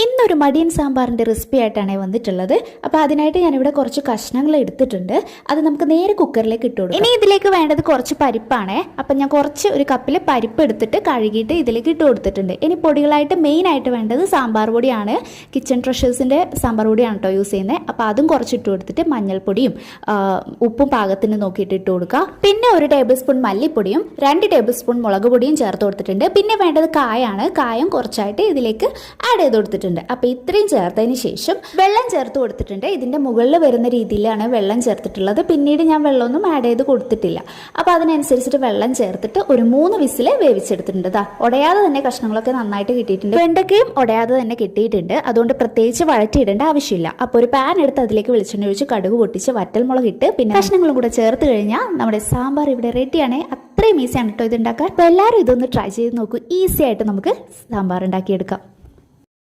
ഇന്നൊരു മടിയൻ സാമ്പാറിൻ്റെ റെസിപ്പി ആയിട്ടാണ് വന്നിട്ടുള്ളത്. അപ്പോൾ അതിനായിട്ട് ഞാനിവിടെ കുറച്ച് കഷ്ണങ്ങൾ എടുത്തിട്ടുണ്ട്. അത് നമുക്ക് നേരെ കുക്കറിലേക്ക് ഇട്ട് കൊടുക്കാം. ഇനി ഇതിലേക്ക് വേണ്ടത് കുറച്ച് പരിപ്പാണ്. അപ്പം ഞാൻ ഒരു കപ്പിൽ പരിപ്പ് എടുത്തിട്ട് കഴുകിയിട്ട് ഇതിലേക്ക് ഇട്ട് കൊടുത്തിട്ടുണ്ട്. ഇനി പൊടികളായിട്ട് മെയിനായിട്ട് വേണ്ടത് സാമ്പാർ പൊടിയാണ്. കിച്ചൺ ട്രഷേഴ്സിൻ്റെ സാമ്പാർ പൊടിയാണ് കേട്ടോ യൂസ് ചെയ്യുന്നത്. അപ്പോൾ അതും കുറച്ച് ഇട്ട് കൊടുത്തിട്ട് മഞ്ഞൾപ്പൊടിയും ഉപ്പും പാകത്തിന് നോക്കിയിട്ട് ഇട്ട് കൊടുക്കുക. പിന്നെ 1 ടേബിൾ സ്പൂൺ മല്ലിപ്പൊടിയും 2 ടേബിൾ സ്പൂൺ മുളക് പൊടിയും ചേർത്ത് കൊടുത്തിട്ടുണ്ട്. പിന്നെ വേണ്ടത് കായാണ്. കായം കുറച്ചായിട്ട് ഇതിലേക്ക് ആഡ് ചെയ്ത് കൊടുത്തിട്ടുണ്ട്. അപ്പോൾ ഇത്രയും ചേർത്തതിന് ശേഷം വെള്ളം ചേർത്ത് കൊടുത്തിട്ടുണ്ട്. ഇതിൻ്റെ മുകളിൽ വരുന്ന രീതിയിലാണ് വെള്ളം ചേർത്തിട്ടുള്ളത്. പിന്നീട് ഞാൻ വെള്ളമൊന്നും ആഡ് ചെയ്ത് കൊടുത്തിട്ടില്ല. അപ്പോൾ അതിനനുസരിച്ചിട്ട് വെള്ളം ചേർത്തിട്ട് ഒരു 3 വിസിൽ വേവിച്ചെടുത്തിട്ടുണ്ട്. ഉടയാതെ തന്നെ കഷ്ണങ്ങളൊക്കെ നന്നായിട്ട് കിട്ടിയിട്ടുണ്ട്. വെണ്ടക്കയും ഉടയാതെ തന്നെ കിട്ടിയിട്ടുണ്ട്. അതുകൊണ്ട് പ്രത്യേകിച്ച് വഴറ്റിയിടേണ്ട ആവശ്യമില്ല. അപ്പോൾ ഒരു പാൻ എടുത്ത് അതിലേക്ക് വെളിച്ചെണ്ണ ഒഴിച്ച് കടുക് പൊട്ടിച്ച് വറ്റൽമുളക് ഇട്ട് പിന്നെ കഷ്ണങ്ങളും കൂടെ ചേർത്ത് കഴിഞ്ഞാൽ നമ്മുടെ സാമ്പാർ ഇവിടെ റെഡിയാണ്. അത്രയും ഈസിയാണ് കേട്ടോ ഇത് ഉണ്ടാക്കാൻ. അപ്പോൾ എല്ലാവരും ഇതൊന്ന് ട്രൈ ചെയ്ത് നോക്കൂ. ഈസി ആയിട്ട് നമുക്ക് സാമ്പാർ ഉണ്ടാക്കിയെടുക്കാം.